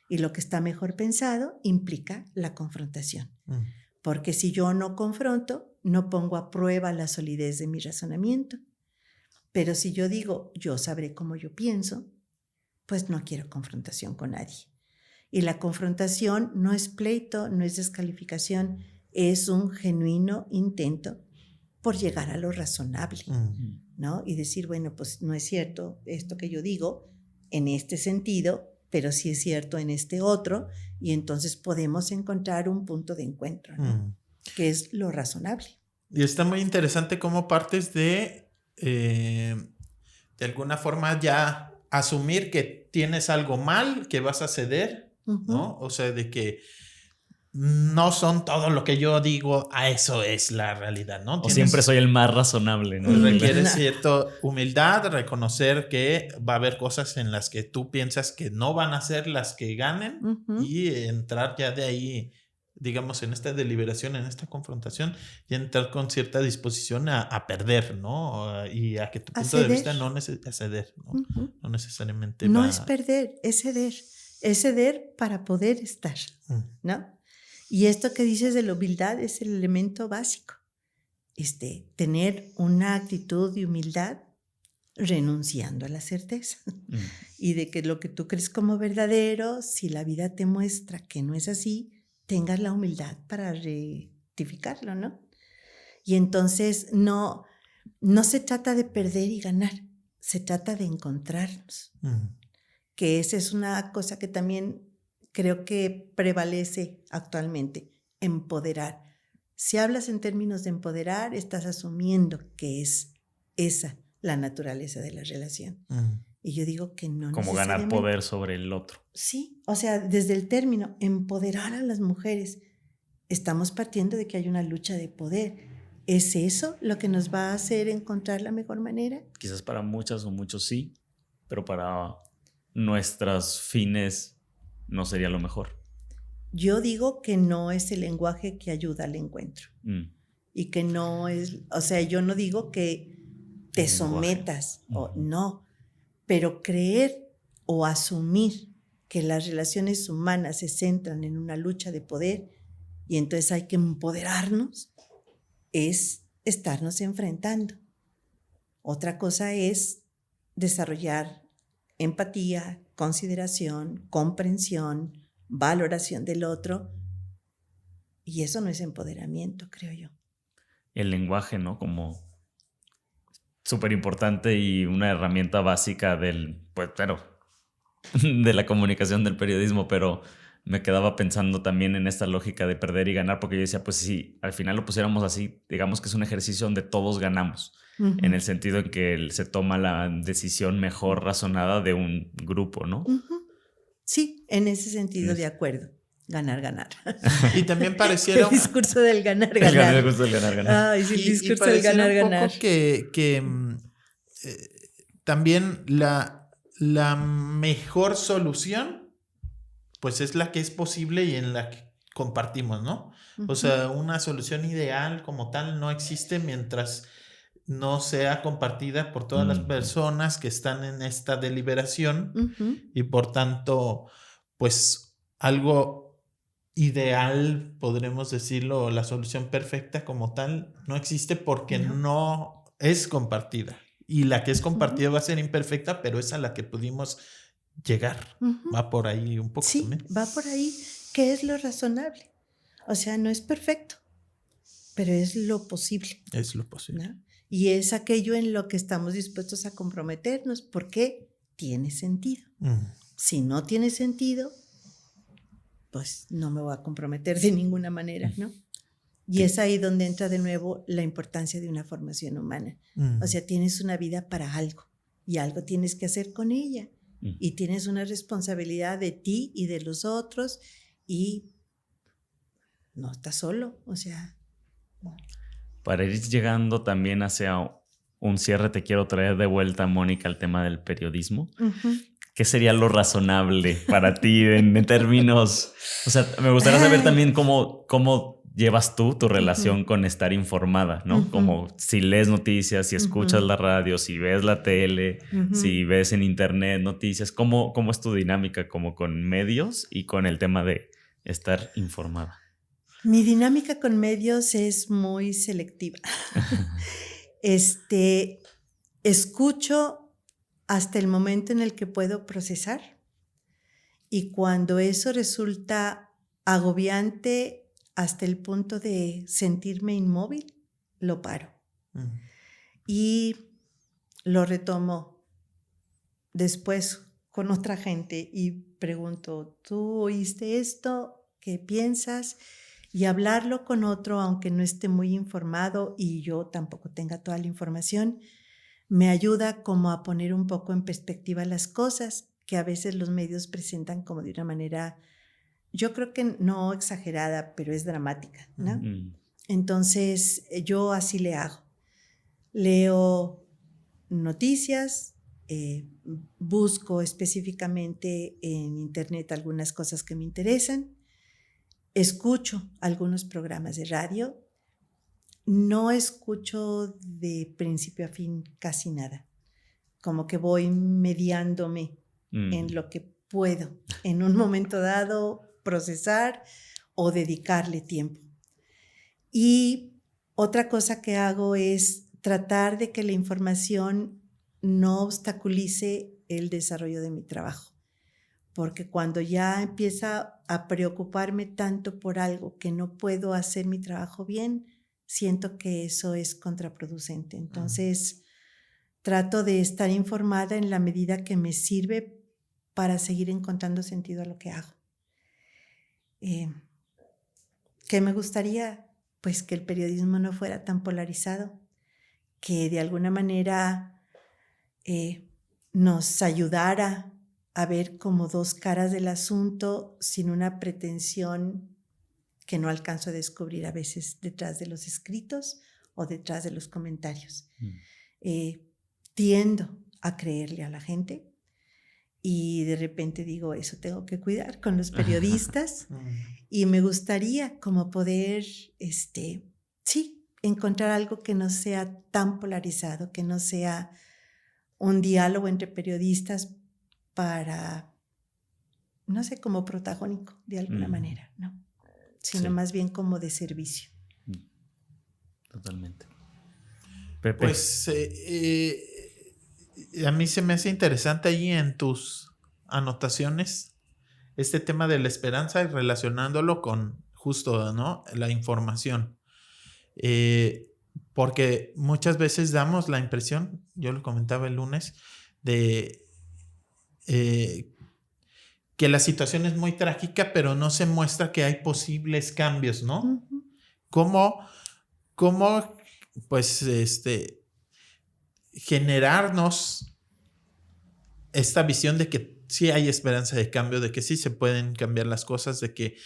Y lo que está mejor pensado implica la confrontación. Porque si yo no confronto, no pongo a prueba la solidez de mi razonamiento. Pero si yo digo, yo sabré cómo yo pienso, pues no quiero confrontación con nadie. Y la confrontación no es pleito, no es descalificación, es un genuino intento por llegar a lo razonable, ¿no? Y decir, bueno, pues no es cierto esto que yo digo en este sentido, pero sí es cierto en este otro, y entonces podemos encontrar un punto de encuentro, ¿no? Que es lo razonable. Y está muy interesante cómo partes de alguna forma ya asumir que tienes algo mal, que vas a ceder, ¿no? O sea, de que no son todo lo que yo digo, a eso es la realidad, ¿no? O siempre soy el más razonable, ¿no? Requiere cierta humildad, reconocer que va a haber cosas en las que tú piensas que no van a ser las que ganen y entrar ya de ahí, digamos, en esta deliberación, en esta confrontación, y entrar con cierta disposición a perder, ¿no? Y a que tu punto de vista no ceder, ¿no? No necesariamente no es perder, es ceder. Es ceder para poder estar, ¿no? Y esto que dices de la humildad es el elemento básico. Tener una actitud de humildad renunciando a la certeza. Y de que lo que tú crees como verdadero, si la vida te muestra que no es así, tengas la humildad para rectificarlo, ¿no? Y entonces no se trata de perder y ganar, se trata de encontrarnos. Que esa es una cosa que también creo que prevalece actualmente, empoderar. Si hablas en términos de empoderar, estás asumiendo que es esa la naturaleza de la relación. Y yo digo que no como ganar poder sobre el otro. Sí, o sea, desde el término empoderar a las mujeres, estamos partiendo de que hay una lucha de poder. ¿Es eso lo que nos va a hacer encontrar la mejor manera? Quizás para muchas o muchos sí, pero para nuestros fines no sería lo mejor. Yo digo que no es el lenguaje que ayuda al encuentro. Y que no es, o sea, yo no digo que te sometas, no, pero creer o asumir que las relaciones humanas se centran en una lucha de poder y entonces hay que empoderarnos, es estarnos enfrentando. Otra cosa es desarrollar empatía, consideración, comprensión, valoración del otro, y eso no es empoderamiento, creo yo. El lenguaje, ¿no? Como súper importante y una herramienta básica de la comunicación del periodismo, pero me quedaba pensando también en esta lógica de perder y ganar, porque yo decía, pues si al final lo pusiéramos así, digamos que es un ejercicio donde todos ganamos, en el sentido en que se toma la decisión mejor razonada de un grupo, ¿no? Sí, en ese sentido de acuerdo. Ganar, ganar. Y también pareciera... El discurso del ganar, ganar. El discurso del ganar, ganar. Ay, sí, el discurso del ganar, un ganar. poco que también la mejor solución, pues es la que es posible y en la que compartimos, ¿no? O sea, una solución ideal como tal no existe mientras no sea compartida por todas las personas que están en esta deliberación y por tanto, pues algo ideal, podremos decirlo, la solución perfecta como tal, no existe porque no es compartida. Y la que es compartida va a ser imperfecta, pero es a la que pudimos llegar. Va por ahí un poco también. Va por ahí. ¿Qué es lo razonable? O sea, no es perfecto, pero es lo posible. Es lo posible. ¿No? Y es aquello en lo que estamos dispuestos a comprometernos porque tiene sentido. Si no tiene sentido, pues no me voy a comprometer de ninguna manera, ¿no? Y es ahí donde entra de nuevo la importancia de una formación humana. O sea, tienes una vida para algo y algo tienes que hacer con ella. Y tienes una responsabilidad de ti y de los otros y no estás solo, o sea... No. Para ir llegando también hacia un cierre, te quiero traer de vuelta, Mónica, al tema del periodismo. ¿Qué sería lo razonable para ti en términos? O sea, me gustaría saber también cómo llevas tú tu relación con estar informada, ¿no? Como si lees noticias, si escuchas la radio, si ves la tele, si ves en internet noticias, ¿cómo es tu dinámica como con medios y con el tema de estar informada? Mi dinámica con medios es muy selectiva. Escucho hasta el momento en el que puedo procesar y cuando eso resulta agobiante hasta el punto de sentirme inmóvil, lo paro. Y lo retomo después con otra gente y pregunto, ¿tú oíste esto? ¿Qué piensas? Y hablarlo con otro, aunque no esté muy informado y yo tampoco tenga toda la información, me ayuda como a poner un poco en perspectiva las cosas que a veces los medios presentan como de una manera, yo creo que no exagerada, pero es dramática, ¿no? Entonces, yo así le hago. Leo noticias, busco específicamente en internet algunas cosas que me interesan, escucho algunos programas de radio, no escucho de principio a fin casi nada, como que voy mediándome en lo que puedo en un momento dado procesar o dedicarle tiempo. Y otra cosa que hago es tratar de que la información no obstaculice el desarrollo de mi trabajo. Porque cuando ya empieza a preocuparme tanto por algo que no puedo hacer mi trabajo bien, siento que eso es contraproducente. Entonces, trato de estar informada en la medida que me sirve para seguir encontrando sentido a lo que hago. ¿Qué me gustaría? Pues que el periodismo no fuera tan polarizado, que de alguna manera nos ayudara a ver como dos caras del asunto sin una pretensión que no alcanzo a descubrir a veces detrás de los escritos o detrás de los comentarios. Tiendo a creerle a la gente y de repente digo, eso tengo que cuidar con los periodistas y me gustaría como poder, sí, encontrar algo que no sea tan polarizado, que no sea un diálogo entre periodistas para, no sé, como protagónico de alguna manera, ¿no? Sino más bien como de servicio. Totalmente. Pepe. Pues a mí se me hace interesante ahí en tus anotaciones este tema de la esperanza y relacionándolo con justo, ¿no?, la información. Porque muchas veces damos la impresión, yo lo comentaba el lunes, de que la situación es muy trágica, pero no se muestra que hay posibles cambios, ¿no? ¿Cómo pues, generarnos esta visión de que sí hay esperanza de cambio, de que sí se pueden cambiar las cosas, de que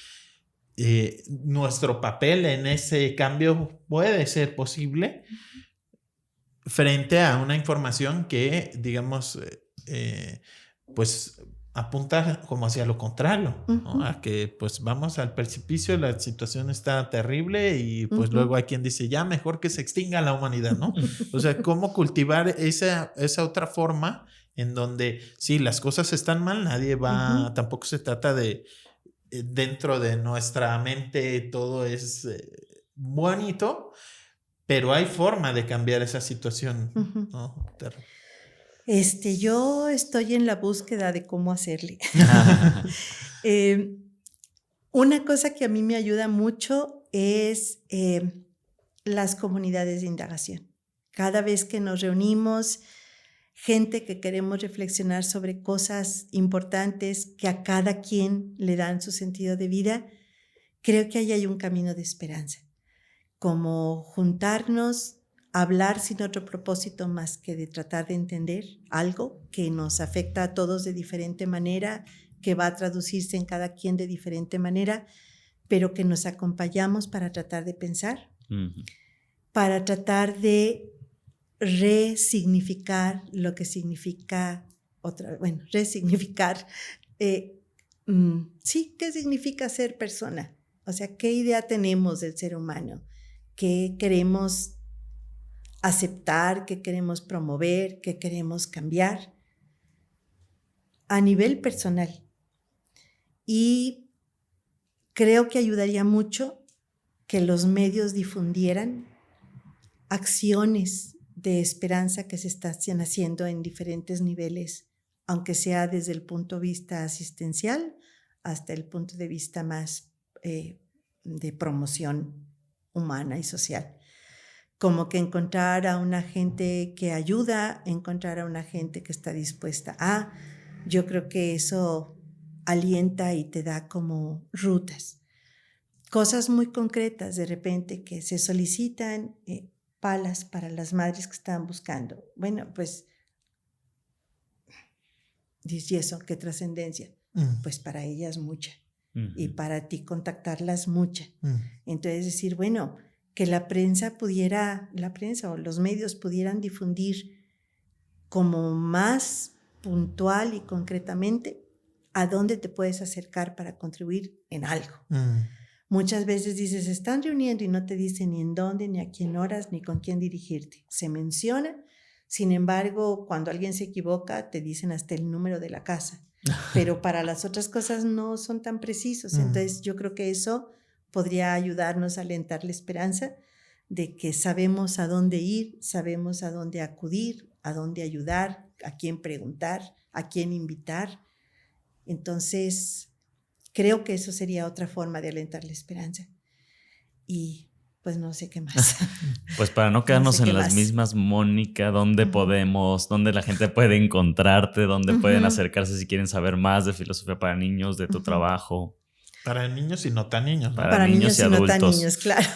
nuestro papel en ese cambio puede ser posible frente a una información que, digamos, pues apunta como hacia lo contrario, ¿no? A que pues vamos al precipicio, la situación está terrible y pues luego hay quien dice ya mejor que se extinga la humanidad, ¿no? O sea, cómo cultivar esa otra forma en donde sí, las cosas están mal, nadie va, tampoco se trata de dentro de nuestra mente todo es bonito, pero hay forma de cambiar esa situación, ¿no? Yo estoy en la búsqueda de cómo hacerle. Una cosa que a mí me ayuda mucho es las comunidades de indagación. Cada vez que nos reunimos, gente que queremos reflexionar sobre cosas importantes que a cada quien le dan su sentido de vida, creo que ahí hay un camino de esperanza. Como juntarnos, hablar sin otro propósito más que de tratar de entender algo que nos afecta a todos de diferente manera, que va a traducirse en cada quien de diferente manera, pero que nos acompañamos para tratar de pensar, para tratar de resignificar lo que significa resignificar, sí, ¿qué significa ser persona? O sea, ¿qué idea tenemos del ser humano? ¿Qué queremos aceptar? ¿Qué queremos promover? ¿Qué queremos cambiar? A nivel personal. Y creo que ayudaría mucho que los medios difundieran acciones de esperanza que se están haciendo en diferentes niveles, aunque sea desde el punto de vista asistencial hasta el punto de vista más de promoción humana y social. Como que encontrar a una gente que ayuda, encontrar a una gente que está dispuesta a, yo creo que eso alienta y te da como rutas. Cosas muy concretas de repente que se solicitan, palas para las madres que están buscando. Bueno, pues, ¿y eso qué trascendencia? Pues para ellas mucha. Y para ti contactarlas mucha. Entonces decir, bueno, que la prensa o los medios pudieran difundir como más puntual y concretamente a dónde te puedes acercar para contribuir en algo. Muchas veces dices, se están reuniendo y no te dicen ni en dónde, ni a quién horas, ni con quién dirigirte. Se menciona, sin embargo, cuando alguien se equivoca, te dicen hasta el número de la casa. Pero para las otras cosas no son tan precisos. Entonces yo creo que eso podría ayudarnos a alentar la esperanza de que sabemos a dónde ir, sabemos a dónde acudir, a dónde ayudar, a quién preguntar, a quién invitar. Entonces, creo que eso sería otra forma de alentar la esperanza. Y pues no sé qué más. Pues para no quedarnos en las mismas, Mónica, ¿dónde podemos, dónde la gente puede encontrarte, dónde pueden acercarse si quieren saber más de filosofía para niños, de tu trabajo? Para niños y no tan niños, ¿no? Para niños y adultos. No tan niños, claro.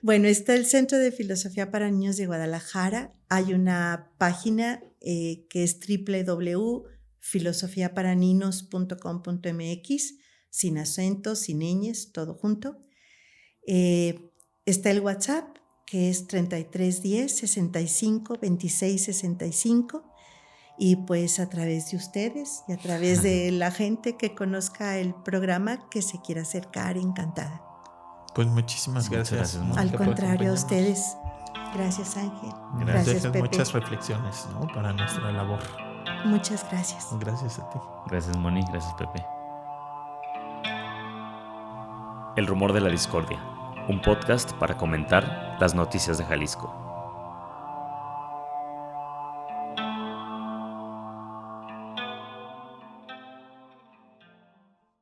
Bueno, está el Centro de Filosofía para Niños de Guadalajara. Hay una página que es www.filosofiaparaninos.com.mx, sin acentos, sin ñes, todo junto. Está el WhatsApp, que es 3310 65 26 65. Y pues a través de ustedes y a través de la gente que conozca el programa, que se quiera acercar, encantada. Pues muchísimas Muchas gracias. gracias, Mónica, Al por contrario, a acompañarnos. ustedes. Gracias, Ángel. Nos Gracias, dejas Pepe. muchas reflexiones, ¿no? Para nuestra labor. Muchas gracias. Gracias a ti. Gracias, Moni. Gracias, Pepe. El rumor de la discordia. Un podcast para comentar las noticias de Jalisco.